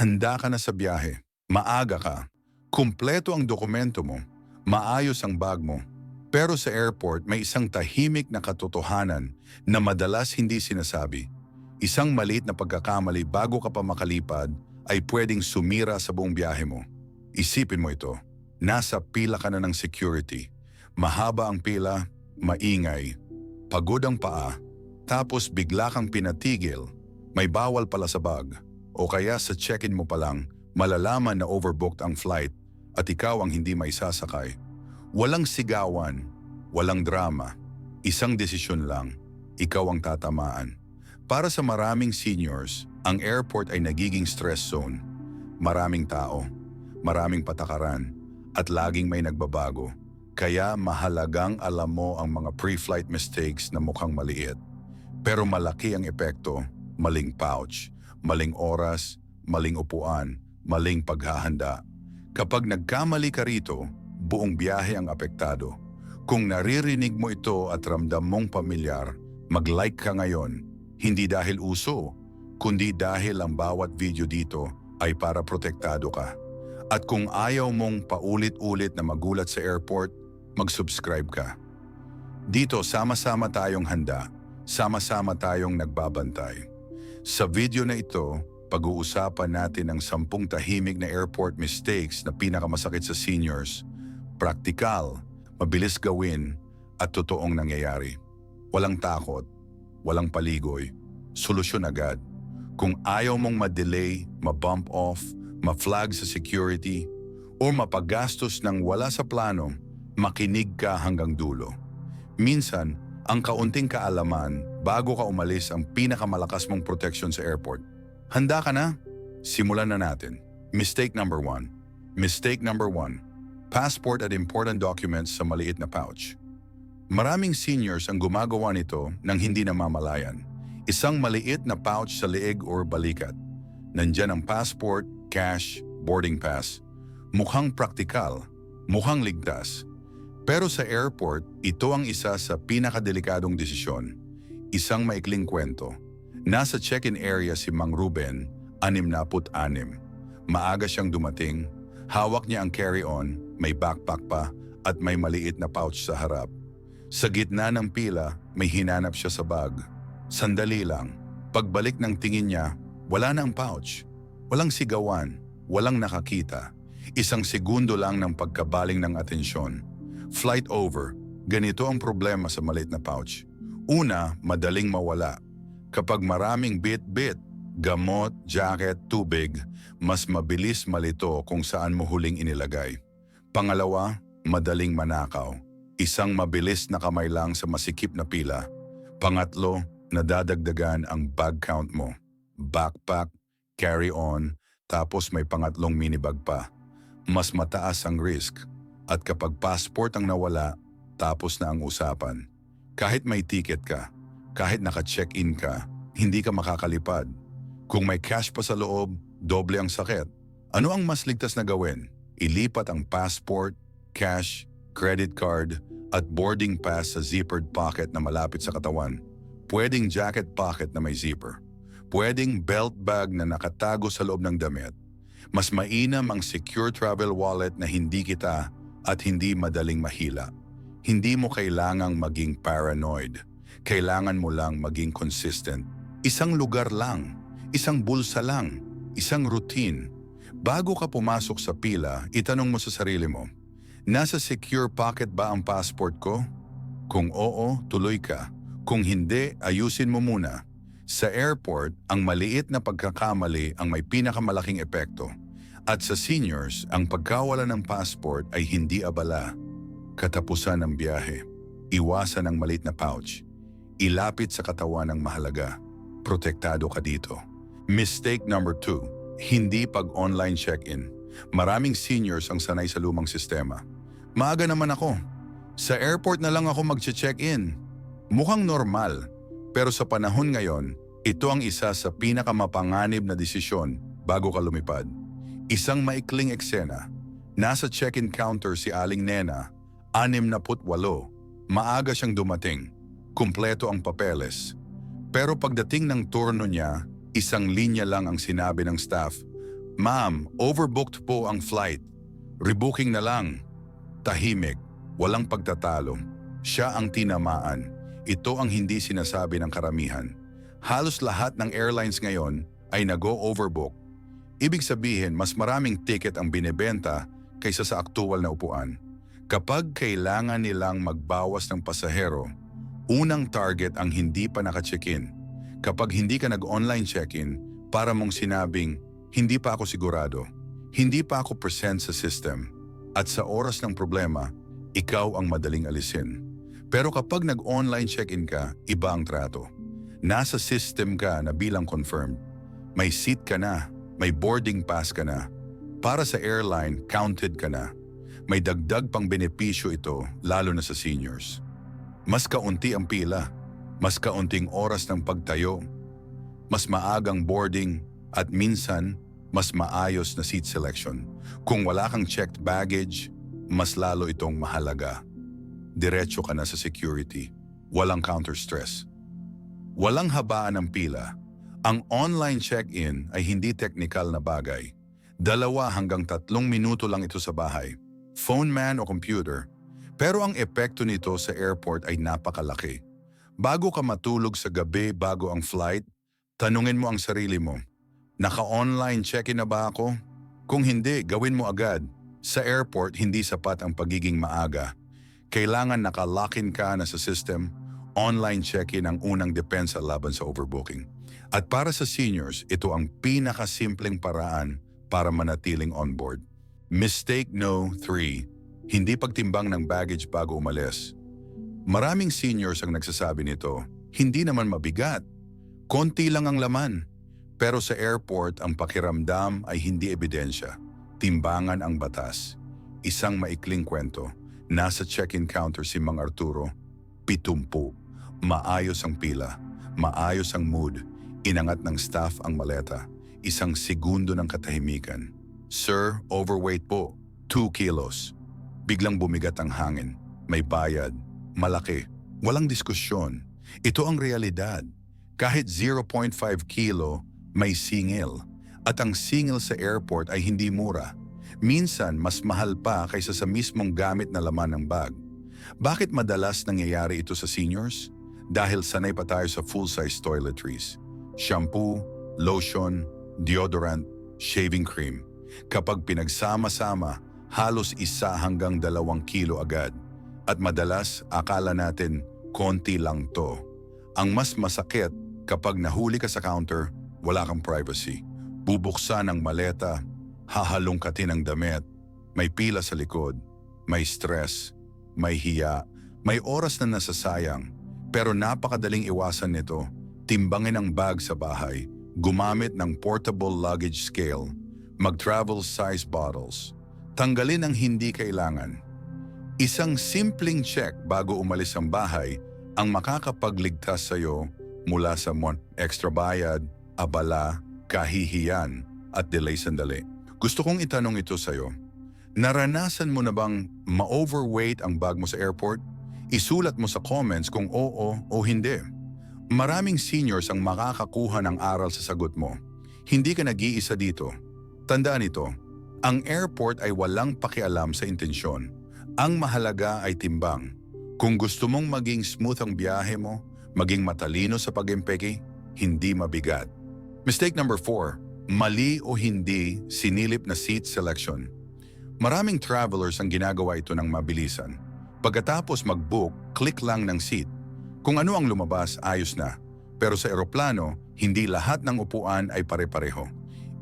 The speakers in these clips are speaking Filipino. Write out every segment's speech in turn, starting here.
Handa ka na sa biyahe, maaga ka, kumpleto ang dokumento mo, maayos ang bag mo. Pero sa airport may isang tahimik na katotohanan na madalas hindi sinasabi. Isang maliit na pagkakamali bago ka pa makalipad ay pwedeng sumira sa buong biyahe mo. Isipin mo ito, nasa pila ka na ng security. Mahaba ang pila, maingay, pagod ang paa, tapos bigla kang pinatigil, may bawal pala sa bag. O kaya sa check-in mo pa lang, malalaman na overbooked ang flight at ikaw ang hindi maisasakay. Walang sigawan, walang drama. Isang desisyon lang, ikaw ang tatamaan. Para sa maraming seniors, ang airport ay nagiging stress zone. Maraming tao, maraming patakaran, at laging may nagbabago. Kaya mahalagang alam mo ang mga pre-flight mistakes na mukhang maliit. Pero malaki ang epekto, maling pouch, maling oras, maling upuan, maling paghahanda. Kapag nagkamali ka rito, buong biyahe ang apektado. Kung naririnig mo ito at ramdam mong pamilyar, mag-like ka ngayon. Hindi dahil uso, kundi dahil ang bawat video dito ay para protektado ka. At kung ayaw mong paulit-ulit na magulat sa airport, mag-subscribe ka. Dito sama-sama tayong handa, sama-sama tayong nagbabantay. Sa video na ito, pag-uusapan natin ang 10 tahimik na airport mistakes na pinakamasakit sa seniors. Praktikal, mabilis gawin, at totoong nangyayari. Walang takot, walang paligoy, solusyon agad. Kung ayaw mong ma-delay, ma-bump off, ma-flag sa security, o mapagastos ng wala sa plano, makinig ka hanggang dulo. Minsan, ang kaunting kaalaman bago ka umalis ang pinakamalakas mong protection sa airport. Handa ka na? Simulan na natin. Mistake number 1. Mistake number 1. Passport at important documents sa maliit na pouch. Maraming seniors ang gumagawa nito nang hindi namamalayan. Isang maliit na pouch sa leeg or balikat. Nandyan ang passport, cash, boarding pass. Mukhang praktikal, mukhang ligtas. Pero sa airport, ito ang isa sa pinakadelikadong desisyon. Isang maikling kwento. Nasa check-in area si Mang Ruben, 66. Maaga siyang dumating, hawak niya ang carry-on, may backpack pa at may maliit na pouch sa harap. Sa gitna ng pila, may hinanap siya sa bag. Sandali lang, pagbalik ng tingin niya, wala na ang pouch. Walang sigawan, walang nakakita. Isang segundo lang ng pagkabaling ng atensyon. Flight over, ganito ang problema sa maliit na pouch. Una, madaling mawala. Kapag maraming bit-bit, gamot, jacket, tubig, mas mabilis malito kung saan mo huling inilagay. Pangalawa, madaling manakaw. Isang mabilis na kamay lang sa masikip na pila. Pangatlo, nadadagdagan ang bag count mo. Backpack, carry-on, tapos may pangatlong minibag pa. Mas mataas ang risk. At kapag passport ang nawala, tapos na ang usapan. Kahit may ticket ka, kahit naka-check-in ka, hindi ka makakalipad. Kung may cash pa sa loob, doble ang sakit. Ano ang mas ligtas na gawin? Ilipat ang passport, cash, credit card, at boarding pass sa zippered pocket na malapit sa katawan. Pwedeng jacket pocket na may zipper. Pwedeng belt bag na nakatago sa loob ng damit. Mas mainam ang secure travel wallet na hindi kita at hindi madaling mahila. Hindi mo kailangang maging paranoid. Kailangan mo lang maging consistent. Isang lugar lang, isang bulsa lang, isang routine. Bago ka pumasok sa pila, itanong mo sa sarili mo, nasa secure pocket ba ang passport ko? Kung oo, tuloy ka. Kung hindi, ayusin mo muna. Sa airport, ang maliit na pagkakamali ang may pinakamalaking epekto. At sa seniors, ang pagkawala ng passport ay hindi abala. Katapusan ng biyahe. Iwasan ang maliit na pouch. Ilapit sa katawan ng mahalaga. Protektado ka dito. Mistake number 2. Hindi pag-online check-in. Maraming seniors ang sanay sa lumang sistema. Maaga naman ako. Sa airport na lang ako mag-check-in. Mukhang normal. Pero sa panahon ngayon, ito ang isa sa pinakamapanganib na desisyon bago ka lumipad. Isang maikling eksena. Nasa check-in counter si Aling Nena, 68. Maaga siyang dumating. Kumpleto ang papeles. Pero pagdating ng turno niya, isang linya lang ang sinabi ng staff, Ma'am, overbooked po ang flight. Rebooking na lang. Tahimik, walang pagtatalo. Siya ang tinamaan. Ito ang hindi sinasabi ng karamihan. Halos lahat ng airlines ngayon ay nag-o-overbook. Ibig sabihin, mas maraming ticket ang binebenta kaysa sa aktual na upuan. Kapag kailangan nilang magbawas ng pasahero, unang target ang hindi pa naka-check-in. Kapag hindi ka nag-online check-in, para mong sinabing, hindi pa ako sigurado, hindi pa ako present sa system, at sa oras ng problema, ikaw ang madaling alisin. Pero kapag nag-online check-in ka, iba ang trato. Nasa system ka na bilang confirmed. May seat ka na, may boarding pass ka na. Para sa airline, counted ka na. May dagdag pang benepisyo ito, lalo na sa seniors. Mas kaunti ang pila, mas kaunting oras ng pagtayo, mas maagang boarding, at minsan, mas maayos na seat selection. Kung wala kang checked baggage, mas lalo itong mahalaga. Diretso ka na sa security. Walang counter-stress. Walang habaan ng pila. Ang online check-in ay hindi technical na bagay. 2 hanggang 3 minuto lang ito sa bahay. Phone man o computer. Pero ang epekto nito sa airport ay napakalaki. Bago ka matulog sa gabi bago ang flight, tanungin mo ang sarili mo, naka-online check-in na ba ako? Kung hindi, gawin mo agad. Sa airport, hindi sapat ang pagiging maaga. Kailangan naka-lock-in ka na sa system. Online check-in ang unang depensa laban sa overbooking. At para sa seniors, ito ang pinakasimpleng paraan para manatiling on board. Mistake no 3. Hindi pagtimbang ng baggage bago umalis. Maraming seniors ang nagsasabi nito, hindi naman mabigat. Konti lang ang laman. Pero sa airport, ang pakiramdam ay hindi ebidensya. Timbangan ang batas. Isang maikling kwento. Nasa check-in counter si Mang Arturo. 70. Maayos ang pila. Maayos ang mood. Inangat ng staff ang maleta. 1 segundo ng katahimikan. Sir, overweight po. 2 kilos. Biglang bumigat ang hangin. May bayad. Malaki. Walang diskusyon. Ito ang realidad. Kahit 0.5 kilo, may singil. At ang singil sa airport ay hindi mura. Minsan, mas mahal pa kaysa sa mismong gamit na laman ng bag. Bakit madalas nangyayari ito sa seniors? Dahil sanay pa tayo sa full-size toiletries. Shampoo, lotion, deodorant, shaving cream. Kapag pinagsama-sama, halos 1 hanggang 2 kilo agad. At madalas, akala natin, konti lang to. Ang mas masakit, kapag nahuli ka sa counter, wala kang privacy. Bubuksan ang maleta, hahalongkatin ang damit, may pila sa likod, may stress, may hiya, may oras na nasasayang. Pero napakadaling iwasan nito. Timbangin ang bag sa bahay, gumamit ng portable luggage scale, mag-travel size bottles, tanggalin ang hindi kailangan. Isang simpleng check bago umalis ang bahay ang makakapagligtas sa iyo mula sa extra bayad, abala, kahihiyan at delay sandali. Gusto kong itanong ito sa iyo. Naranasan mo na bang ma-overweight ang bag mo sa airport? Isulat mo sa comments kung oo o hindi. Maraming seniors ang makakakuha ng aral sa sagot mo. Hindi ka nag-iisa dito. Tandaan ito, ang airport ay walang pakialam sa intensyon. Ang mahalaga ay timbang. Kung gusto mong maging smooth ang biyahe mo, maging matalino sa pag-impeke, hindi mabigat. Mistake number 4, mali o hindi sinilip na seat selection. Maraming travelers ang ginagawa ito ng mabilisan. Pagkatapos mag-book, click lang ng seat. Kung ano ang lumabas, ayos na. Pero sa eroplano, hindi lahat ng upuan ay pare-pareho.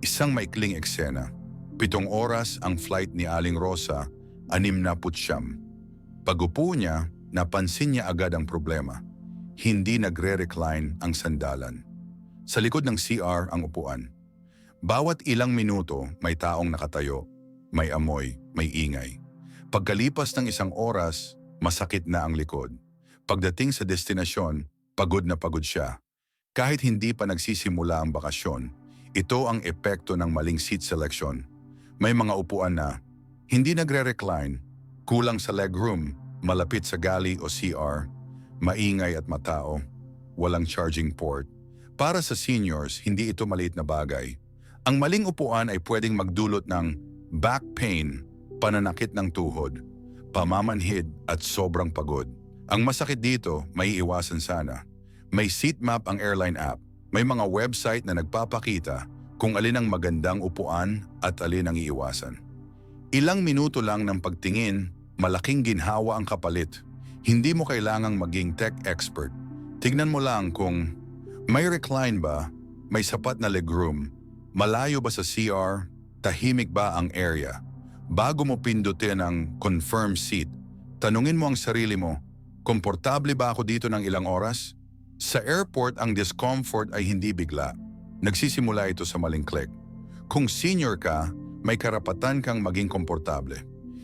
Isang maikling eksena. 7 oras ang flight ni Aling Rosa, 69. Pag-upo niya, napansin niya agad ang problema. Hindi nagre-recline ang sandalan. Sa likod ng CR ang upuan. Bawat ilang minuto, may taong nakatayo, may amoy, may ingay. Pagkalipas ng 1 oras, masakit na ang likod. Pagdating sa destinasyon, pagod na pagod siya. Kahit hindi pa nagsisimula ang bakasyon, ito ang epekto ng maling seat selection. May mga upuan na hindi nagre-recline, kulang sa legroom, malapit sa galley o CR, maingay at matao, walang charging port. Para sa seniors, hindi ito maliit na bagay. Ang maling upuan ay pwedeng magdulot ng back pain, pananakit ng tuhod, pamamanhid at sobrang pagod. Ang masakit dito, may iwasan sana. May seat map ang airline app. May mga website na nagpapakita kung alin ang magandang upuan at alin ang iiwasan. Ilang minuto lang ng pagtingin, malaking ginhawa ang kapalit. Hindi mo kailangang maging tech expert. Tignan mo lang kung may recline ba, may sapat na legroom, malayo ba sa CR, tahimik ba ang area. Bago mo pindutin ang confirm seat, tanungin mo ang sarili mo, komportable ba ako dito ng ilang oras? Sa airport, ang discomfort ay hindi bigla. Nagsisimula ito sa maling click. Kung senior ka, may karapatan kang maging komportable.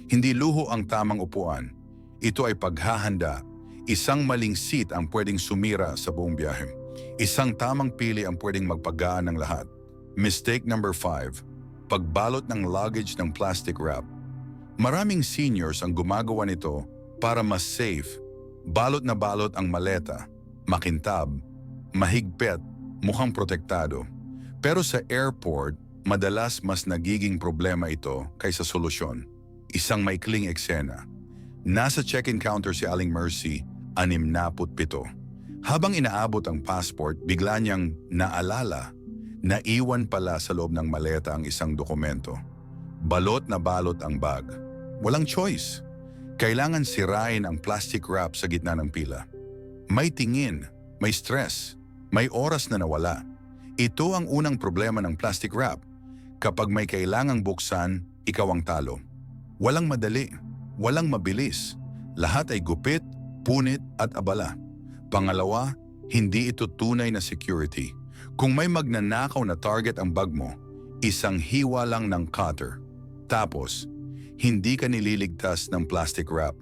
Hindi luho ang tamang upuan. Ito ay paghahanda. Isang maling seat ang pwedeng sumira sa buong biyahe. Isang tamang pili ang pwedeng magpagaan ng lahat. Mistake number 5. Pagbalot ng luggage ng plastic wrap. Maraming seniors ang gumagawa nito para mas safe. Balot na balot ang maleta, makintab, mahigpit, mukhang protektado. Pero sa airport, madalas mas nagiging problema ito kaysa solusyon. Isang maikling eksena. Nasa check-in counter si Aling Mercy, 67. Habang inaabot ang passport, bigla niyang naalala, naiwan pala sa loob ng maleta ang isang dokumento. Balot na balot ang bag. Walang choice. Kailangan sirain ang plastic wrap sa gitna ng pila. May tingin, may stress, may oras na nawala. Ito ang unang problema ng plastic wrap. Kapag may kailangang buksan, ikaw ang talo. Walang madali, walang mabilis. Lahat ay gupit, punit at abala. Pangalawa, hindi ito tunay na security. Kung may magnanakaw na target ang bag mo, isang hiwa lang ng cutter. Tapos, hindi ka nililigtas ng plastic wrap.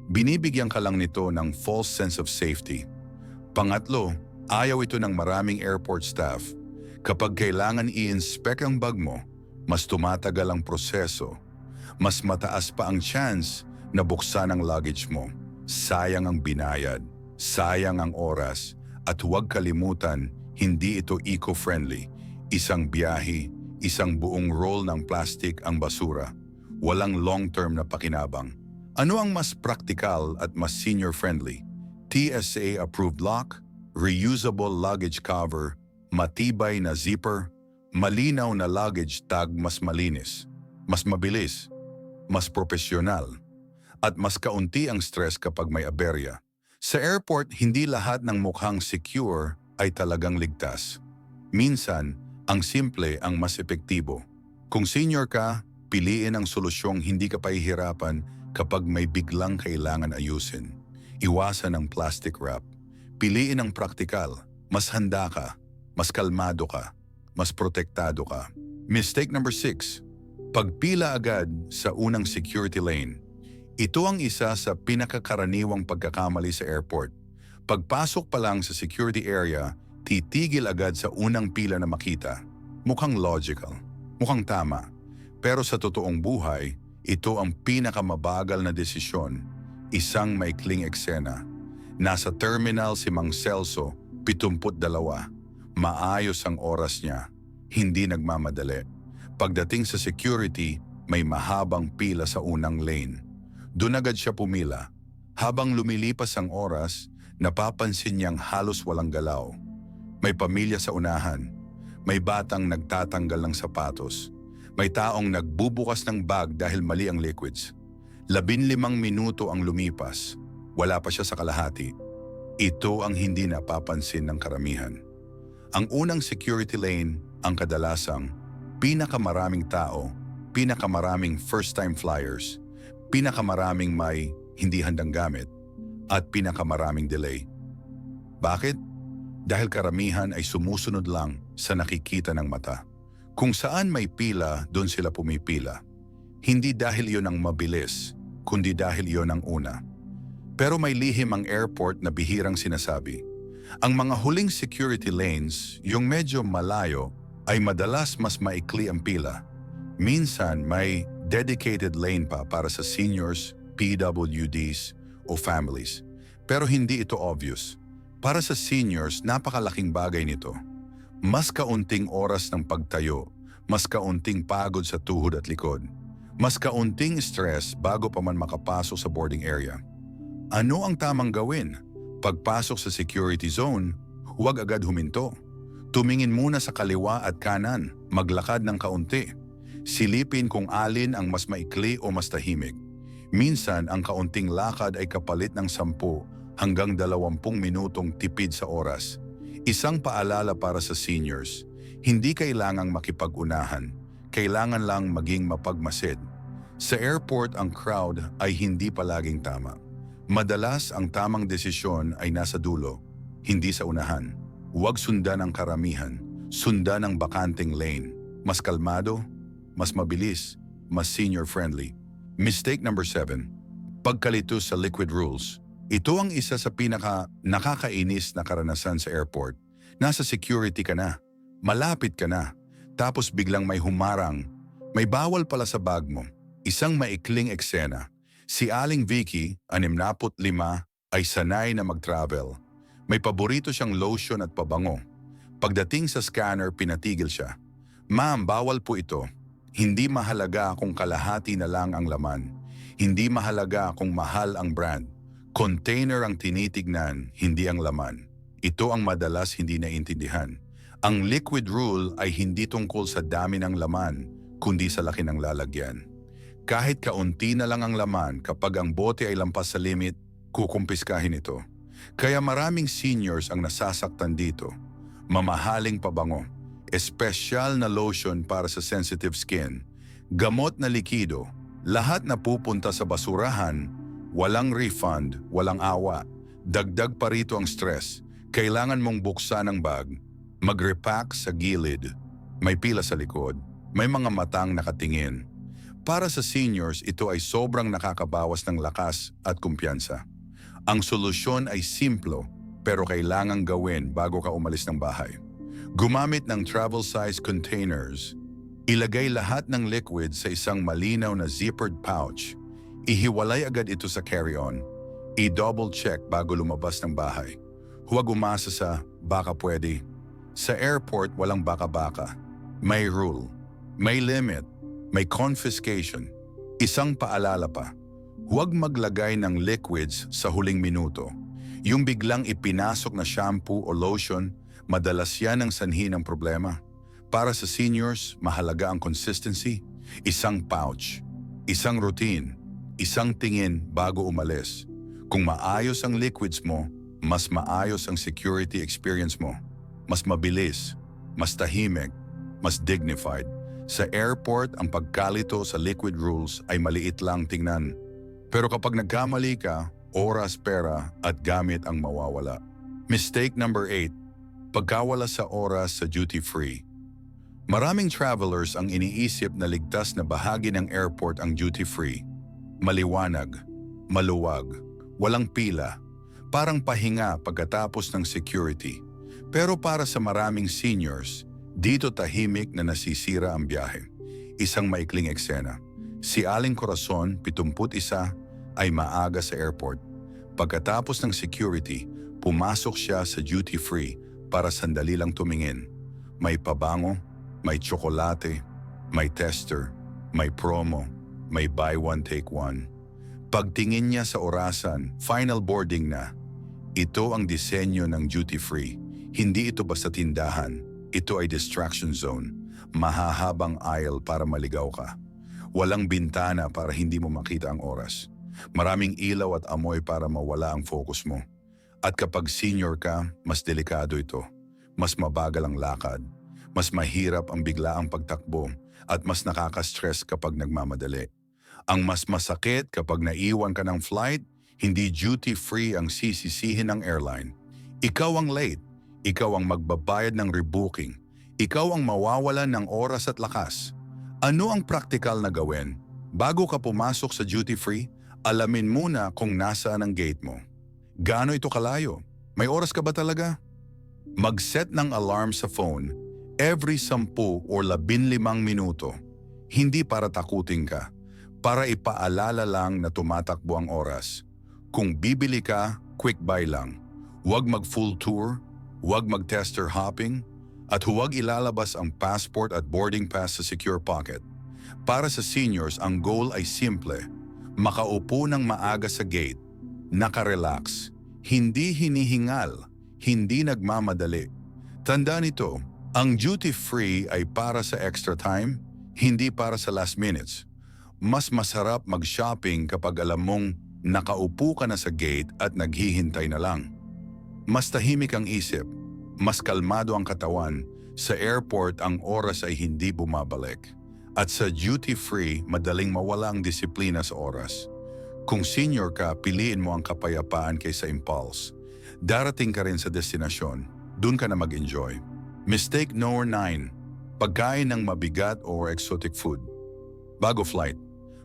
Binibigyan ka lang nito ng false sense of safety. Pangatlo, ayaw ito ng maraming airport staff. Kapag kailangan i-inspect ang bag mo, mas tumatagal ang proseso. Mas mataas pa ang chance na buksan ang luggage mo. Sayang ang binayad, sayang ang oras, at huwag kalimutan, hindi ito eco-friendly. Isang biyahe, isang buong roll ng plastic ang basura. Walang long-term na pakinabang. Ano ang mas practical at mas senior-friendly? TSA-approved lock, reusable luggage cover, matibay na zipper, malinaw na luggage tag mas malinis, mas mabilis, mas profesional, at mas kaunti ang stress kapag may aberya. Sa airport, hindi lahat ng mukhang secure ay talagang ligtas. Minsan, ang simple ang mas epektibo. Kung senior ka, piliin ang solusyong hindi ka pahihirapan kapag may biglang kailangan ayusin. Iwasan ang plastic wrap. Piliin ang praktikal. Mas handa ka, mas kalmado ka, mas protektado ka. Mistake number 6. Pagpila agad sa unang security lane. Ito ang isa sa pinakakaraniwang pagkakamali sa airport. Pagpasok pa lang sa security area, titigil agad sa unang pila na makita. Mukhang logical, mukhang tama. Pero sa totoong buhay, ito ang pinakamabagal na desisyon. Isang maikling eksena. Nasa terminal si Mang Celso, 72. Maayos ang oras niya. Hindi nagmamadali. Pagdating sa security, may mahabang pila sa unang lane. Doon agad siya pumila. Habang lumilipas ang oras, napapansin niyang halos walang galaw. May pamilya sa unahan. May batang nagtatanggal ng sapatos. May taong nagbubukas ng bag dahil mali ang liquids. 15 minuto ang lumipas. Wala pa siya sa kalahati. Ito ang hindi napapansin ng karamihan. Ang unang security lane ang kadalasang pinakamaraming tao, pinakamaraming first-time flyers, pinakamaraming may hindi handang gamit, at pinakamaraming delay. Bakit? Dahil karamihan ay sumusunod lang sa nakikita ng mata. Kung saan may pila, doon sila pumipila. Hindi dahil iyon ang mabilis, kundi dahil iyon ang una. Pero may lihim ang airport na bihirang sinasabi. Ang mga huling security lanes, yung medyo malayo, ay madalas mas maikli ang pila. Minsan may dedicated lane pa para sa seniors, PWDs o families. Pero hindi ito obvious. Para sa seniors, napakalaking bagay nito. Mas kaunting oras ng pagtayo, mas kaunting pagod sa tuhod at likod, mas kaunting stress bago pa man makapasok sa boarding area. Ano ang tamang gawin? Pagpasok sa security zone, huwag agad huminto. Tumingin muna sa kaliwa at kanan, maglakad ng kaunti. Silipin kung alin ang mas maikli o mas tahimik. Minsan ang kaunting lakad ay kapalit ng 10 hanggang 20 minutong tipid sa oras. Isang paalala para sa seniors, hindi kailangang makipag-unahan, kailangan lang maging mapagmasid. Sa airport ang crowd ay hindi palaging tama. Madalas ang tamang desisyon ay nasa dulo, hindi sa unahan. Huwag sundan ang karamihan, sundan ang bakanteng lane. Mas kalmado, mas mabilis, mas senior-friendly. Mistake number 7, pagkalito sa liquid rules. Ito ang isa sa nakakainis na karanasan sa airport. Nasa security ka na, malapit ka na, tapos biglang may humarang. May bawal pala sa bag mo. Isang maikling eksena. Si Aling Vicky, 65, ay sanay na mag-travel. May paborito siyang lotion at pabango. Pagdating sa scanner, pinatigil siya. Ma'am, bawal po ito. Hindi mahalaga kung kalahati na lang ang laman. Hindi mahalaga kung mahal ang brand. Container ang tinitignan, hindi ang laman. Ito ang madalas hindi naiintindihan. Ang liquid rule ay hindi tungkol sa dami ng laman, kundi sa laki ng lalagyan. Kahit kaunti na lang ang laman, kapag ang bote ay lampas sa limit, kukumpiskahin ito. Kaya maraming seniors ang nasasaktan dito. Mamahaling pabango, espesyal na lotion para sa sensitive skin, gamot na likido, lahat na pupunta sa basurahan, walang refund, walang awa. Dagdag pa rito ang stress. Kailangan mong buksan ang bag, mag-repack sa gilid, may pila sa likod, may mga matang nakatingin. Para sa seniors, ito ay sobrang nakakabawas ng lakas at kumpiyansa. Ang solusyon ay simplo, pero kailangang gawin bago ka umalis ng bahay. Gumamit ng travel-size containers. Ilagay lahat ng liquid sa isang malinaw na zippered pouch. Ihiwalay agad ito sa carry-on. I-double check bago lumabas ng bahay. Huwag umasa sa baka pwede. Sa airport, walang baka-baka. May rule, may limit, may confiscation. Isang paalala pa. Huwag maglagay ng liquids sa huling minuto. Yung biglang ipinasok na shampoo o lotion, madalas yan ang sanhi ng problema. Para sa seniors, mahalaga ang consistency, isang pouch, isang routine, isang tingin bago umalis. Kung maayos ang liquids mo, mas maayos ang security experience mo. Mas mabilis, mas tahimik, mas dignified. Sa airport, ang pagkalito sa liquid rules ay maliit lang tingnan. Pero kapag nagkamali ka, oras, pera at gamit ang mawawala. Mistake number 8, pagkawala sa oras sa duty-free. Maraming travelers ang iniisip na ligtas na bahagi ng airport ang duty-free. Maliwanag, maluwag, walang pila, parang pahinga pagkatapos ng security. Pero para sa maraming seniors, dito tahimik na nasisira ang biyahe. Isang maikling eksena. Si Aling Corazon, 71, ay maaga sa airport. Pagkatapos ng security, pumasok siya sa duty-free para sandali lang tumingin. May pabango, may tsokolate, may tester, may promo, may buy one take one. Pagtingin niya sa orasan, final boarding na. Ito ang disenyo ng duty-free. Hindi ito basta tindahan. Ito ay distraction zone. Mahahabang aisle para maligaw ka. Walang bintana para hindi mo makita ang oras. Maraming ilaw at amoy para mawala ang focus mo. At kapag senior ka, mas delikado ito. Mas mabagal ang lakad. Mas mahirap ang biglaang pagtakbo at mas nakaka-stress kapag nagmamadali. Ang mas masakit kapag naiwan ka ng flight, hindi duty-free ang sisisihin ng airline. Ikaw ang late. Ikaw ang magbabayad ng rebooking. Ikaw ang mawawalan ng oras at lakas. Ano ang praktikal na gawin? Bago ka pumasok sa duty-free, alamin muna kung nasaan ang gate mo. Gaano ito kalayo? May oras ka ba talaga? Mag-set ng alarm sa phone every 10 or 15 minuto. Hindi para takutin ka, para ipaalala lang na tumatakbo ang oras. Kung bibili ka, quick buy lang. Huwag mag-full tour, huwag mag-tester hopping. At huwag ilalabas ang passport at boarding pass sa secure pocket. Para sa seniors, ang goal ay simple. Makaupo ng maaga sa gate, nakarelax, hindi hinihingal, hindi nagmamadali. Tandaan ito, ang duty-free ay para sa extra time, hindi para sa last minutes. Mas masarap mag-shopping kapag alam mong nakaupo ka na sa gate at naghihintay na lang. Mas tahimik ang isip, mas kalmado ang katawan. Sa airport, ang oras ay hindi bumabalik. At sa duty-free, madaling mawala ang disiplina sa oras. Kung senior ka, piliin mo ang kapayapaan kaysa impulse. Darating ka rin sa destinasyon, dun ka na mag-enjoy. Mistake number 9, pagkain ng mabigat or exotic food. Bago flight,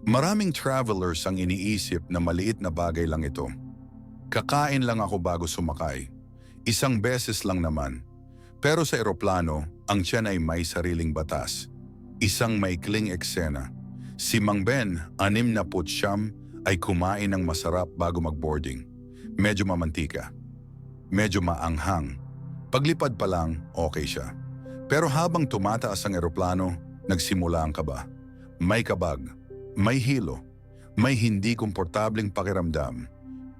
maraming travelers ang iniisip na maliit na bagay lang ito. Kakain lang ako bago sumakay. Isang beses lang naman. Pero sa eroplano, ang tiyan ay may sariling batas. Isang maikling eksena. Si Mang Ben, 69, ay kumain ng masarap bago mag-boarding. Medyo mamantika. Medyo maanghang. Paglipad pa lang, okay siya. Pero habang tumataas ang eroplano, nagsimula ang kaba. May kabag, may hilo, may hindi komportabling pakiramdam.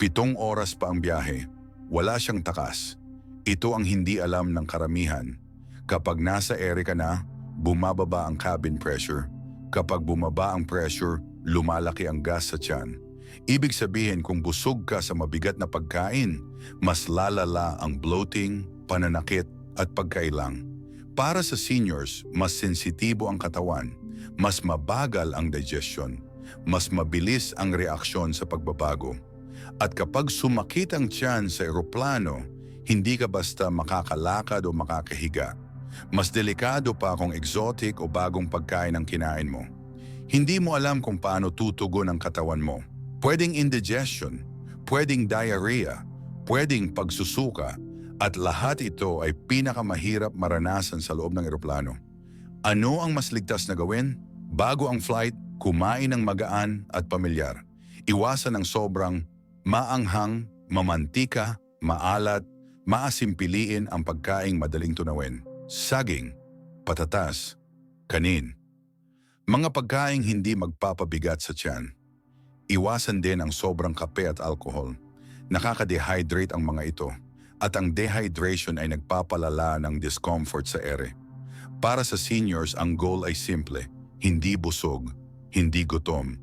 7 oras pa ang biyahe. Wala siyang takas. Ito ang hindi alam ng karamihan. Kapag nasa ere ka na, bumababa ang cabin pressure. Kapag bumaba ang pressure, lumalaki ang gas sa tiyan. Ibig sabihin kung busog ka sa mabigat na pagkain, mas lalala ang bloating, pananakit at pagkailang. Para sa seniors, mas sensitibo ang katawan, mas mabagal ang digestion, mas mabilis ang reaksyon sa pagbabago. At kapag sumakit ang tiyan sa eroplano, hindi ka basta makakalakad o makakahiga. Mas delikado pa kung exotic o bagong pagkain ang kinain mo. Hindi mo alam kung paano tutugon ang katawan mo. Pwedeng indigestion, pwedeng diarrhea, pwedeng pagsusuka, at lahat ito ay pinakamahirap maranasan sa loob ng eroplano. Ano ang mas ligtas na gawin? Bago ang flight, kumain ng magaan at pamilyar. Iwasan ang sobrang maanghang, mamantika, maalat, maasimpiliin ang pagkaing madaling tunawin. Saging, patatas, kanin. Mga pagkaing hindi magpapabigat sa tiyan. Iwasan din ang sobrang kape at alcohol. Nakaka-dehydrate ang mga ito at ang dehydration ay nagpapalala ng discomfort sa ere. Para sa seniors, ang goal ay simple, hindi busog, hindi gutom,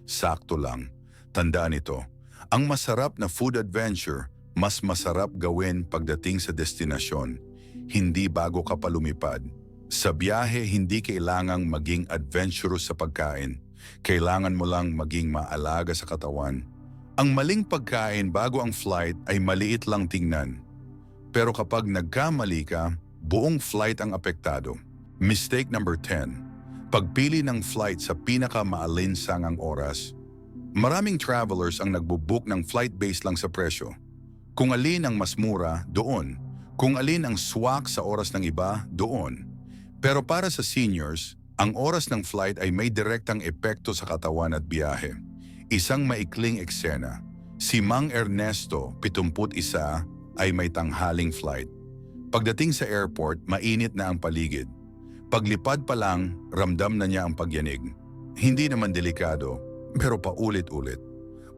sakto lang. Tandaan ito, ang masarap na food adventure, mas masarap gawin pagdating sa destinasyon, hindi bago ka pa lumipad. Sa biyahe, hindi kailangang maging adventurous sa pagkain. Kailangan mo lang maging maalaga sa katawan. Ang maling pagkain bago ang flight ay maliit lang tingnan. Pero kapag nagkamali ka, buong flight ang apektado. Mistake number 10. Pagpili ng flight sa pinakamaalinsangang oras. Maraming travelers ang nagbubook ng flight based lang sa presyo. Kung alin ang mas mura, doon. Kung alin ang swak sa oras ng iba, doon. Pero para sa seniors, ang oras ng flight ay may direktang epekto sa katawan at biyahe. Isang maikling eksena. Si Mang Ernesto, 71, ay may tanghaling flight. Pagdating sa airport, mainit na ang paligid. Paglipad pa lang, ramdam na niya ang pagyanig. Hindi naman delikado, pero paulit-ulit.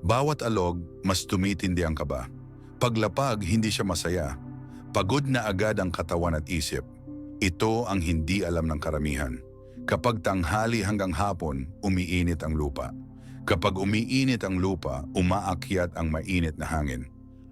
Bawat alog, mas tumitindi ang kaba. Paglapag, hindi siya masaya. Pagod na agad ang katawan at isip. Ito ang hindi alam ng karamihan. Kapag tanghali hanggang hapon, umiinit ang lupa. Kapag umiinit ang lupa, umaakyat ang mainit na hangin.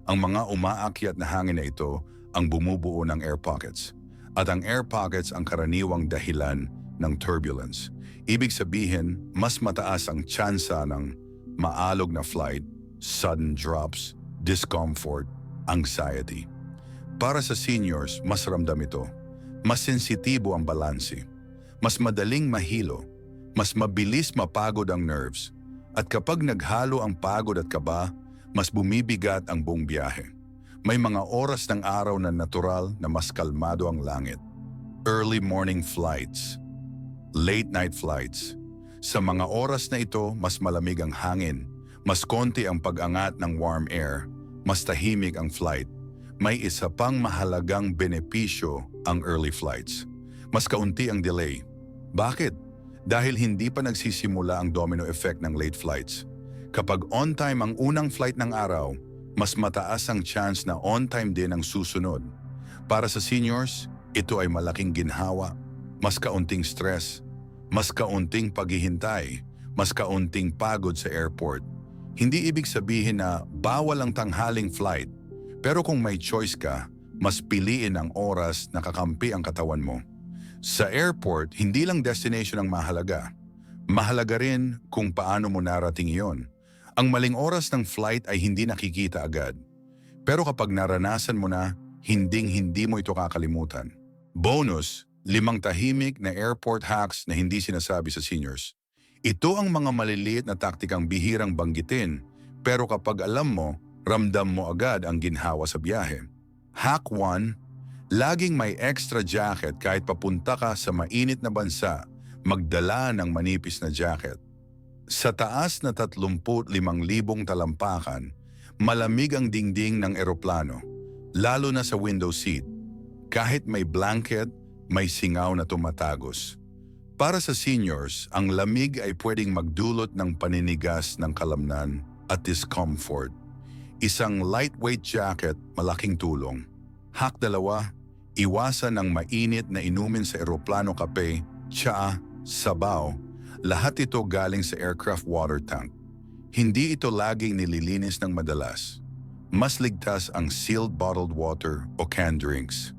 Ang mga umaakyat na hangin na ito ang bumubuo ng air pockets. At ang air pockets ang karaniwang dahilan ng turbulence. Ibig sabihin, mas mataas ang tsansa ng maalog na flight, sudden drops, discomfort, anxiety. Para sa seniors, mas ramdam ito. Mas sensitibo ang balanse. Mas madaling mahilo. Mas mabilis mapagod ang nerves. At kapag naghalo ang pagod at kaba, mas bumibigat ang buong biyahe. May mga oras ng araw na natural na mas kalmado ang langit. Early morning flights. Late night flights. Sa mga oras na ito, mas malamig ang hangin. Mas konti ang pag-angat ng warm air. Mas tahimik ang flight. may isa pang mahalagang benepisyo ang early flights. Mas kaunti ang delay. Bakit? Dahil hindi pa nagsisimula ang domino effect ng late flights. Kapag on-time ang unang flight ng araw, mas mataas ang chance na on-time din ang susunod. Para sa seniors, ito ay malaking ginhawa, mas kaunting stress, mas kaunting paghihintay, mas kaunting pagod sa airport. Hindi ibig sabihin na bawal ang tanghaling flight, pero kung may choice ka, mas piliin ang oras na kakampi ang katawan mo. Sa airport, hindi lang destination ang mahalaga. Mahalaga rin kung paano mo narating iyon. Ang maling oras ng flight ay hindi nakikita agad. Pero kapag naranasan mo na, hindi mo ito kakalimutan. Bonus, 5 tahimik na airport hacks na hindi sinasabi sa seniors. Ito ang mga maliliit na taktikang bihirang banggitin, pero kapag alam mo, ramdam mo agad ang ginhawa sa biyahe. Hack 1, laging may extra jacket kahit papunta ka sa mainit na bansa, magdala ng manipis na jacket. Sa taas na 35,000 talampakan, malamig ang dingding ng eroplano, lalo na sa window seat. Kahit may blanket, may singaw na tumatagos. Para sa seniors, ang lamig ay pwedeng magdulot ng paninigas ng kalamnan at discomfort. Isang lightweight jacket, malaking tulong. Hack 2, iwasan ng mainit na inumin sa eroplano kape, tsaa, sabaw. Lahat ito galing sa aircraft water tank. Hindi ito laging nililinis ng madalas. Mas ligtas ang sealed bottled water o canned drinks.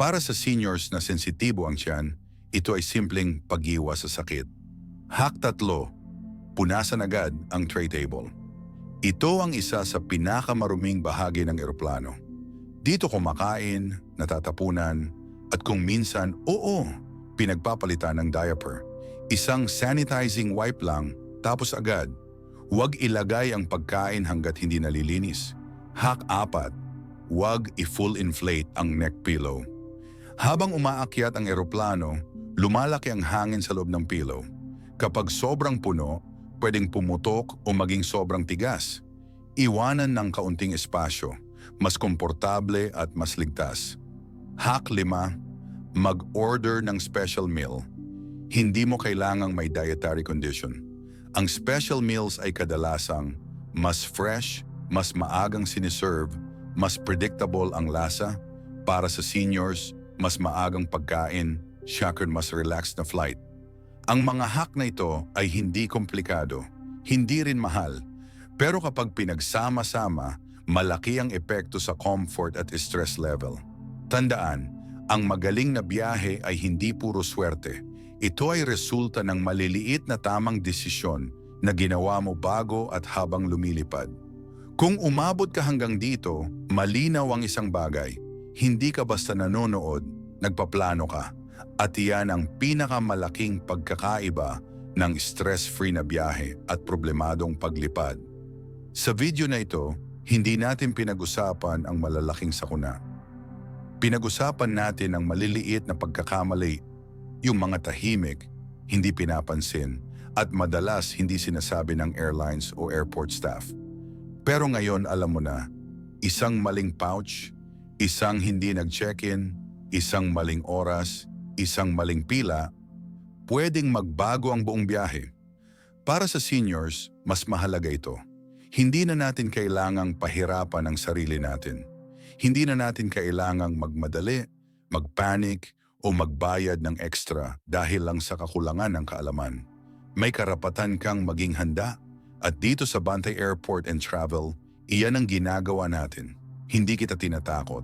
Para sa seniors na sensitibo ang tiyan, ito ay simpleng pag-iwas sa sakit. Hack 3, punasan agad ang tray table. Ito ang isa sa pinakamaruming bahagi ng eroplano. Dito kumakain, natatapunan, at kung minsan, pinagpapalitan ng diaper. Isang sanitizing wipe lang, tapos agad. Huwag ilagay ang pagkain hanggat hindi nalilinis. Hack 4, huwag i-full inflate ang neck pillow. Habang umaakyat ang eroplano, lumalaki ang hangin sa loob ng pillow. Kapag sobrang puno, pwedeng pumutok o maging sobrang tigas. Iwanan ng kaunting espasyo, mas komportable at mas ligtas. Hack 5, mag-order ng special meal. Hindi mo kailangang may dietary condition. Ang special meals ay kadalasang mas fresh, mas maagang siniserve, mas predictable ang lasa. Para sa seniors, mas maagang pagkain, syakern mas relaxed na flight. Ang mga hack na ito ay hindi komplikado, hindi rin mahal. Pero kapag pinagsama-sama, malaki ang epekto sa comfort at stress level. Tandaan, ang magaling na biyahe ay hindi puro swerte. Ito ay resulta ng maliliit na tamang desisyon na ginawa mo bago at habang lumilipad. Kung umabot ka hanggang dito, malinaw ang isang bagay. Hindi ka basta nanonood, nagpaplano ka. At iyan ang pinakamalaking pagkakaiba ng stress-free na biyahe at problemadong paglipad. Sa video na ito, hindi natin pinag-usapan ang malalaking sakuna. Pinag-usapan natin ang maliliit na pagkakamali, yung mga tahimik, hindi pinapansin, at madalas hindi sinasabi ng airlines o airport staff. Pero ngayon alam mo na, isang maling pouch, isang hindi nag-check-in, isang maling oras, isang maling pila, pwedeng magbago ang buong biyahe. Para sa seniors, mas mahalaga ito. Hindi na natin kailangang pahirapan ang sarili natin. Hindi na natin kailangang magmadali, magpanic, o magbayad ng extra dahil lang sa kakulangan ng kaalaman. May karapatan kang maging handa at dito sa Bantay Airport and Travel, iyan ang ginagawa natin. Hindi kita tinatakot.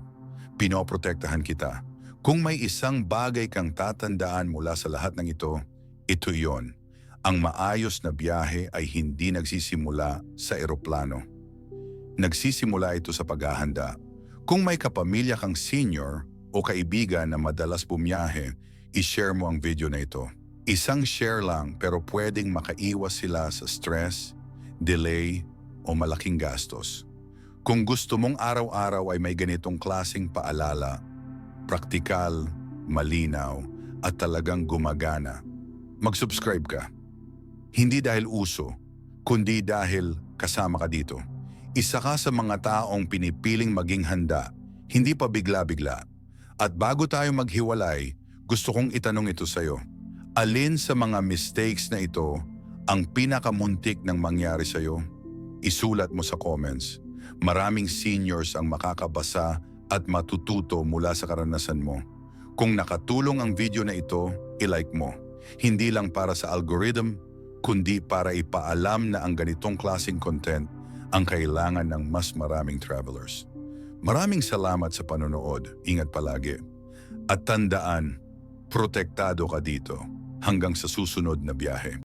Pinoprotektahan kita. Kung may isang bagay kang tatandaan mula sa lahat ng ito, ito iyon. Ang maayos na biyahe ay hindi nagsisimula sa eroplano. Nagsisimula ito sa paghahanda. Kung may kapamilya kang senior o kaibigan na madalas bumiyahe, i-share mo ang video na ito. Isang share lang pero pwedeng makaiwas sila sa stress, delay o malaking gastos. Kung gusto mong araw-araw ay may ganitong klaseng paalala, praktikal, malinaw at talagang gumagana, mag-subscribe ka. Hindi dahil uso, kundi dahil kasama ka dito. Isa ka sa mga taong pinipiling maging handa, hindi pa bigla-bigla. At bago tayo maghiwalay, gusto kong itanong ito sa'yo. Alin sa mga mistakes na ito ang pinakamuntik ng mangyari sa'yo? Isulat mo sa comments. Maraming seniors ang makakabasa at matututo mula sa karanasan mo. Kung nakatulong ang video na ito, i-like mo. Hindi lang para sa algorithm, kundi para ipaalam na ang ganitong klaseng content ang kailangan ng mas maraming travelers. Maraming salamat sa panonood. Ingat palagi. At tandaan, protektado ka dito hanggang sa susunod na biyahe.